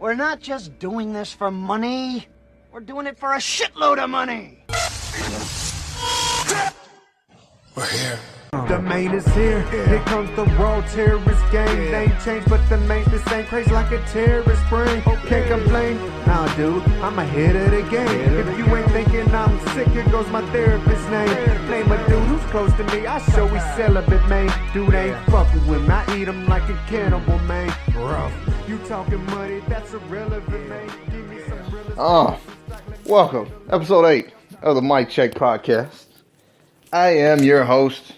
We're not just doing this for money. We're doing it for a shitload of money. We're here. The main is here. Here comes the raw terrorist gang. Name change, but the main's the same. Crazy like a terrorist spring. Can't complain. Nah, dude, I'm ahead of the game. If you ain't thinking I'm sick, here goes my therapist's name. Name a dude who's close to me. I show we celibate, man. Dude ain't fucking with me. I eat him like a cannibal, man. Rough. You talking money? That's irrelevant, man. Give me some real. Welcome, episode 8 of the Mic Check Podcast. I am your host,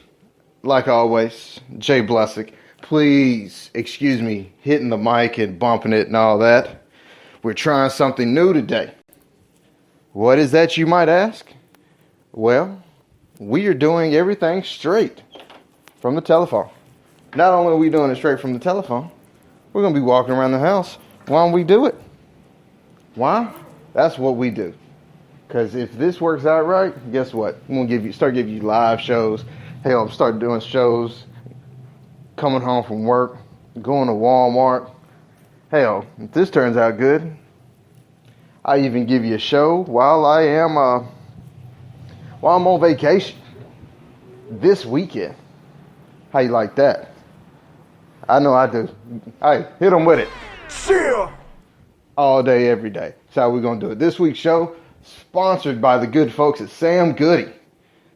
like always, Jay Blessike. Please excuse me hitting the mic and bumping it and all that. We're trying something new today. What is that, you might ask? Well, we are doing everything straight from the telephone. Not only are we doing it straight from the telephone, we're going to be walking around the house while we do it. Why? That's what we do. Because if this works out right, guess what? I'm going to start giving you live shows. Hell, I'm starting doing shows coming home from work, going to Walmart. Hell, if this turns out good, I even give you a show while I'm on vacation this weekend. How you like that? I know I do. Hey, hit them with it. Yeah. All day, every day. That's how we're going to do it. This week's show, sponsored by the good folks at Sam Goody.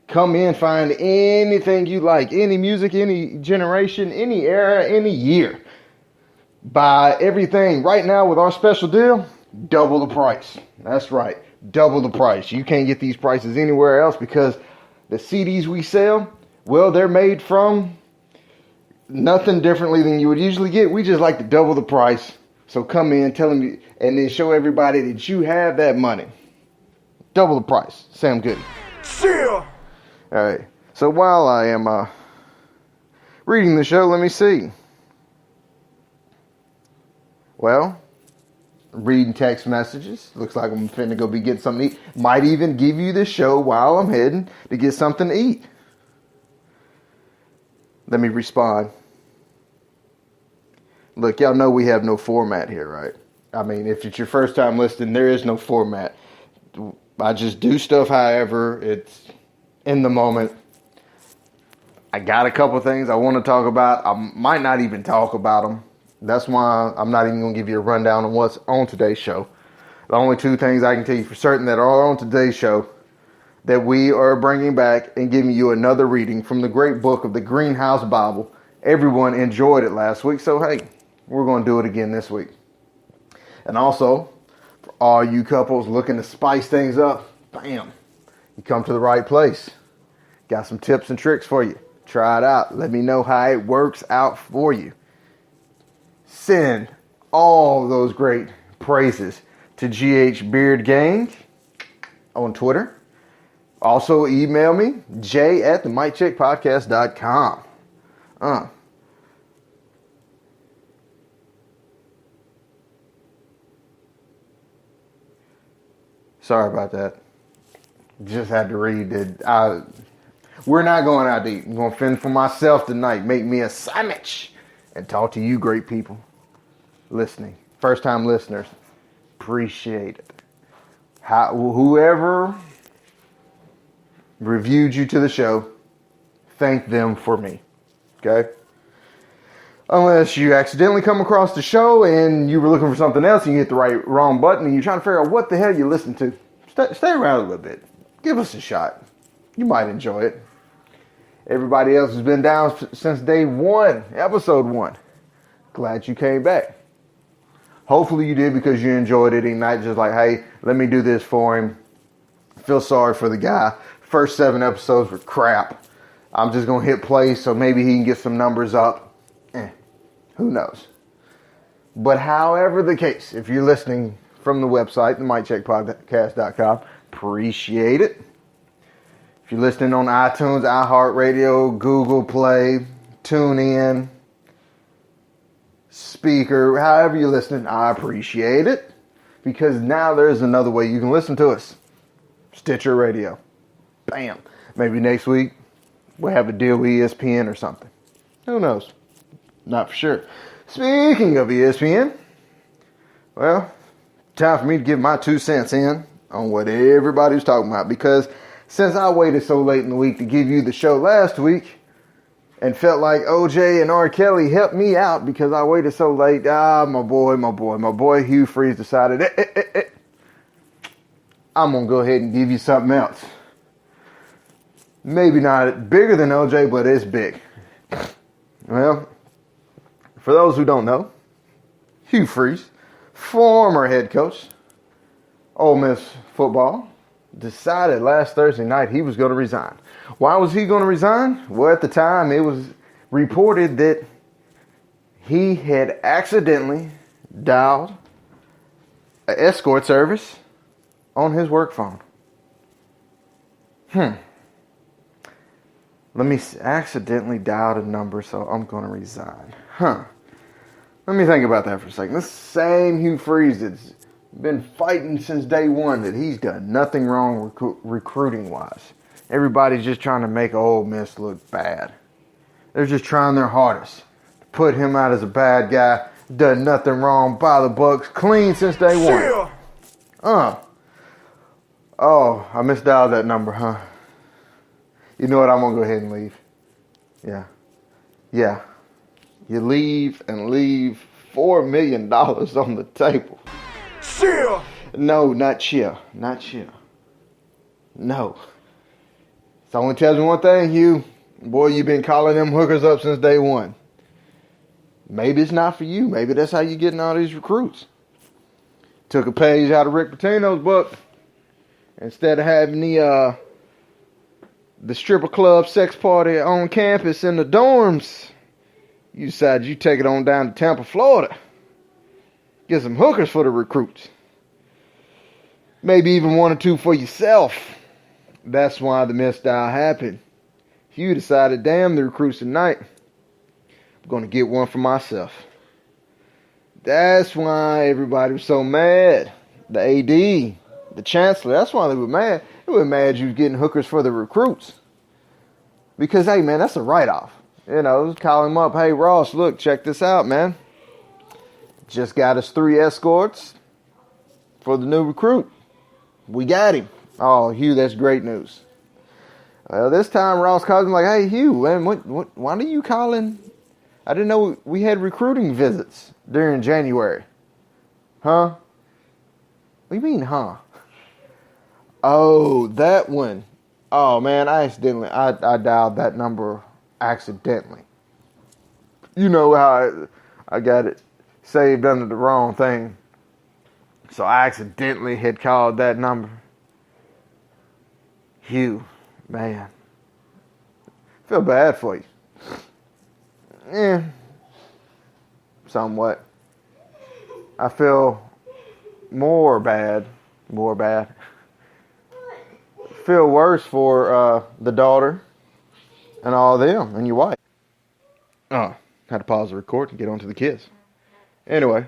Come in, find anything you like, any music, any generation, any era, any year. Buy everything right now with our special deal, double the price. That's right, double the price. You can't get these prices anywhere else because the CDs we sell, well, they're made from nothing differently than you would usually get. We just like to double the price. So come in, tell them, and then show everybody that you have that money. Double the price. Sam Goody. Yeah. All right. So while I am reading the show, let me see. Well, reading text messages. Looks like I'm finna go be getting something to eat. Might even give you the show while I'm heading to get something to eat. Let me respond. Look, y'all know we have no format here, right? I mean, if it's your first time listening, there is no format. I just do stuff however it's in the moment. I got a couple things I want to talk about. I might not even talk about them. That's why I'm not even going to give you a rundown on what's on today's show. The only two things I can tell you for certain that are on today's show that we are bringing back and giving you another reading from the great book of the Greenhouse Bible. Everyone enjoyed it last week, so hey, we're going to do it again this week. And also, for all you couples looking to spice things up, bam, you come to the right place. Got some tips and tricks for you. Try it out. Let me know how it works out for you. Send all those great praises to GH Beard Gang on Twitter. Also email me, jay@themiccheckpodcast.com. Sorry about that. Just had to read it. We're not going out to eat. I'm going to fend for myself tonight. Make me a sandwich and talk to you great people listening. First time listeners. Appreciate it. Whoever reviewed you to the show, thank them for me. Okay? Unless you accidentally come across the show and you were looking for something else and you hit the wrong button and you're trying to figure out what the hell you listen to. Stay around a little bit. Give us a shot. You might enjoy it. Everybody else has been down since day 1, episode 1. Glad you came back. Hopefully you did because you enjoyed it and not just like, hey, let me do this for him. Feel sorry for the guy. First 7 episodes were crap. I'm just going to hit play so maybe he can get some numbers up. Who knows? But however the case, if you're listening from the website, the MicCheckPodcast.com, appreciate it. If you're listening on iTunes, iHeartRadio, Google Play, TuneIn, Spreaker, however you're listening, I appreciate it. Because now there's another way you can listen to us. Stitcher Radio. Bam. Maybe next week we'll have a deal with ESPN or something. Who knows? Not for sure. Speaking of ESPN, Well, time for me to give my 2 cents in on what everybody was talking about, because since I waited so late in the week to give you the show last week and felt like OJ and R. Kelly helped me out because I waited so late, my boy Hugh Freeze decided, I'm going to go ahead and give you something else. Maybe not bigger than OJ, but it's big. Well, for those who don't know, Hugh Freeze, former head coach, Ole Miss football, decided last Thursday night he was going to resign. Why was he going to resign? Well, at the time, it was reported that he had accidentally dialed an escort service on his work phone. Accidentally dialed a number, so I'm going to resign. Let me think about that for a second. This same Hugh Freeze that's been fighting since day one that he's done nothing wrong recruiting-wise. Everybody's just trying to make Ole Miss look bad. They're just trying their hardest to put him out as a bad guy. Done nothing wrong, by the books, clean since day one. Oh, I misdialed that number, huh? You know what? I'm going to go ahead and leave. Yeah. You leave $4 million on the table. Chill! No, not chill. Not chill. No. It only tells me one thing, Hugh. Boy, you've been calling them hookers up since day one. Maybe it's not for you. Maybe that's how you're getting all these recruits. Took a page out of Rick Pitino's book. Instead of having the stripper club sex party on campus in the dorms, you decided you take it on down to Tampa, Florida. Get some hookers for the recruits. Maybe even 1 or 2 for yourself. That's why the misdial happened. Hugh decided, damn the recruits tonight, I'm going to get one for myself. That's why everybody was so mad. The AD, the chancellor, that's why they were mad. They were mad you was getting hookers for the recruits. Because, hey, man, that's a write-off. You know, call him up. Hey, Ross, look, check this out, man. Just got us 3 escorts for the new recruit. We got him. Oh, Hugh, that's great news. Well, this time Ross calls him like, hey, Hugh, man, why are you calling? I didn't know we had recruiting visits during January. Huh? What do you mean, huh? Oh, that one. Oh, man, I dialed that number accidentally. You know how I got it saved under the wrong thing. So I accidentally had called that number. Hugh, man. Feel bad for you. Yeah. Somewhat. I feel more bad. Feel worse for the daughter and all them and your wife. Oh, had to pause the record and get on to the kids. Anyway.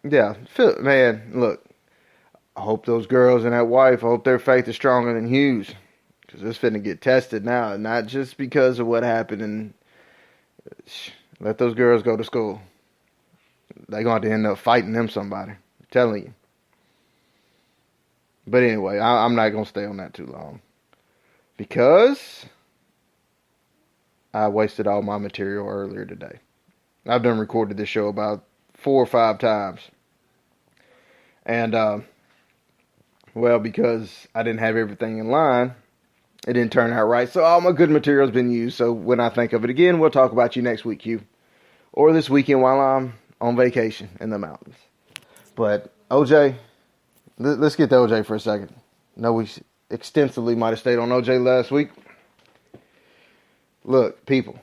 Yeah, man, look. I hope those girls and that wife, I hope their faith is stronger than Hugh's. Because it's finna get tested now. Not just because of what happened. And let those girls go to school. They're going to end up fighting them somebody. I'm telling you. But anyway, I'm not going to stay on that too long. Because I wasted all my material earlier today. I've done recorded this show about 4 or 5 times. And, well, because I didn't have everything in line, it didn't turn out right. So all my good material's been used. So when I think of it again, we'll talk about you next week, Hugh. Or this weekend while I'm on vacation in the mountains. But OJ, let's get to OJ for a second. I know we extensively might have stayed on OJ last week. Look, people,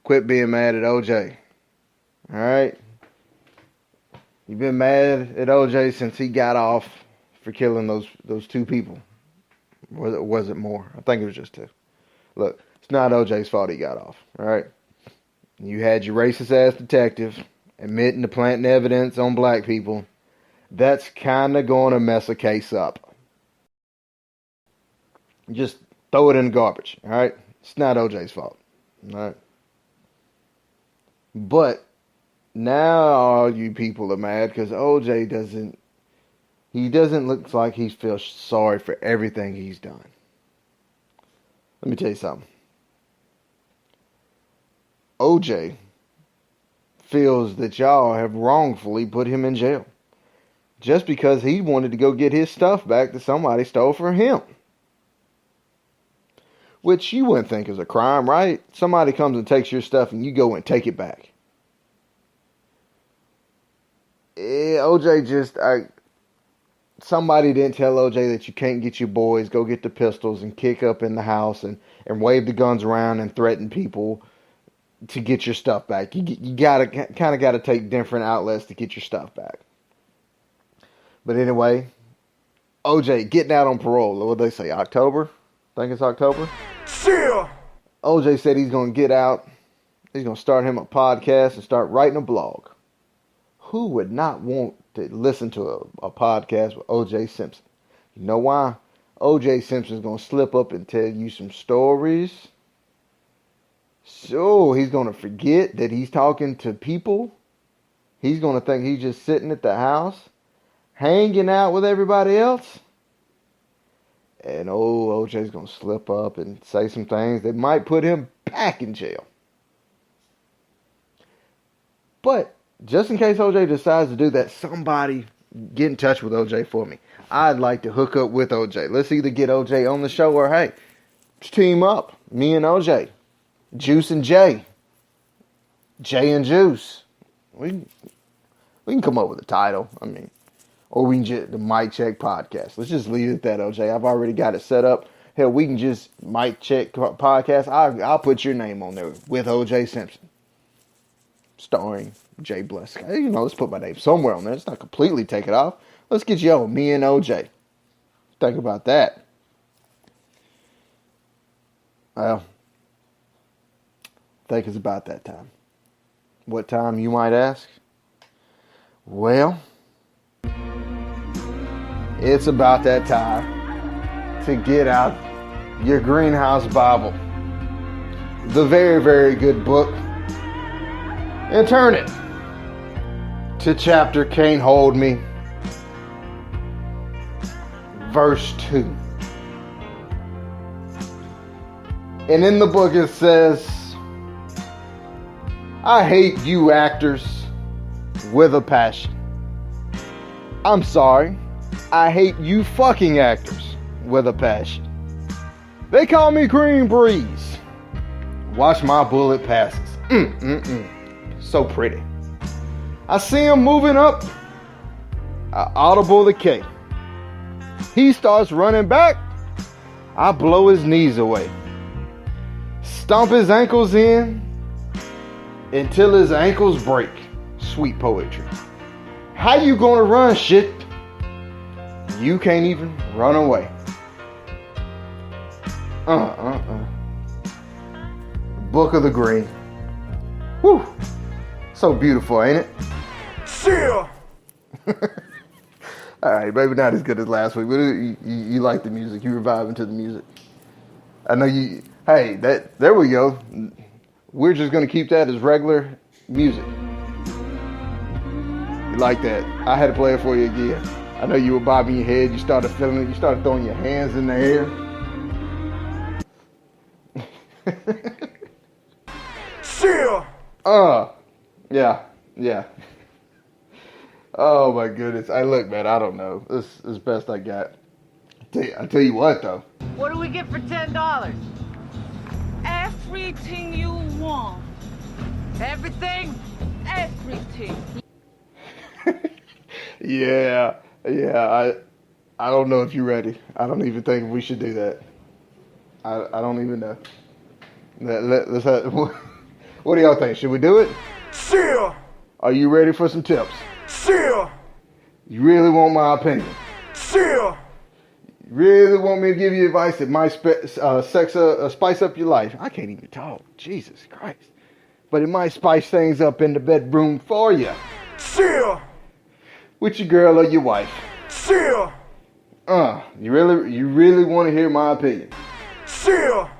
quit being mad at OJ. All right? You've been mad at OJ since he got off for killing those 2 people. Or was it more? I think it was just 2. Look, it's not OJ's fault he got off. All right? You had your racist-ass detective admitting to planting evidence on black people. That's kind of going to mess a case up. Just throw it in the garbage, all right? It's not OJ's fault, all right? But now all you people are mad because OJ doesn't look like he feels sorry for everything he's done. Let me tell you something. OJ feels that y'all have wrongfully put him in jail just because he wanted to go get his stuff back that somebody stole from him. Which you wouldn't think is a crime, right? Somebody comes and takes your stuff and you go and take it back. Somebody didn't tell OJ that you can't get your boys, go get the pistols and kick up in the house and wave the guns around and threaten people to get your stuff back. You gotta take different outlets to get your stuff back. But anyway, OJ getting out on parole. What did they say? October? I think it's October. Yeah. OJ said he's gonna get out. He's gonna start him a podcast and start writing a blog. Who would not want to listen to a podcast with O.J. Simpson? You know why? O.J. Simpson's going to slip up and tell you some stories. So he's going to forget that he's talking to people. He's going to think he's just sitting at the house, hanging out with everybody else. And O.J.'s going to slip up and say some things that might put him back in jail. But just in case OJ decides to do that, somebody get in touch with OJ for me. I'd like to hook up with OJ. Let's either get OJ on the show or, hey, let's team up. Me and OJ. Juice and Jay. Jay and Juice. We can come up with a title. I mean, or we can just, the Mic Check Podcast. Let's just leave it at that, OJ. I've already got it set up. Hell, we can just Mic Check Podcast. I'll put your name on there with OJ Simpson. Starring Jay Blessike. You know, let's put my name somewhere on there. Let's not completely take it off. Let's get you on, me and OJ. Think about that. Well, I think it's about that time. What time, you might ask? Well, it's about that time to get out your Greenhouse Bible. The very, very good book. And turn it to chapter Can't Hold Me, verse 2. And in the book it says, I hate you actors with a passion. I'm sorry, I hate you fucking actors with a passion. They call me Green Breeze. Watch my bullet passes. So pretty. I see him moving up. I audible the K. He starts running back. I blow his knees away. Stomp his ankles in until his ankles break. Sweet poetry. How you gonna run, shit? You can't even run away. Book of the Green. Whew. So beautiful, ain't it? Yeah. Alright, maybe not as good as last week, but you like the music. You reviving to the music. I know you... Hey, there we go. We're just going to keep that as regular music. You like that? I had to play it for you again. I know you were bobbing your head. You started feeling it. You started throwing your hands in the air. Yeah. Oh my goodness. Look, man, I don't know. This is best I got. I tell you what, though. What do we get for $10? Everything you want. Everything? Everything. Yeah. I don't know if you're ready. I don't even think we should do that. I don't even know. Let's have, what do y'all think? Should we do it? Yeah. Are you ready for some tips? Yeah. You really want my opinion? Yeah. You really want me to give you advice that might spice up your life? I can't even talk. Jesus Christ. But it might spice things up in the bedroom for you. Yeah. With your girl or your wife. Yeah. You really want to hear my opinion? Yeah.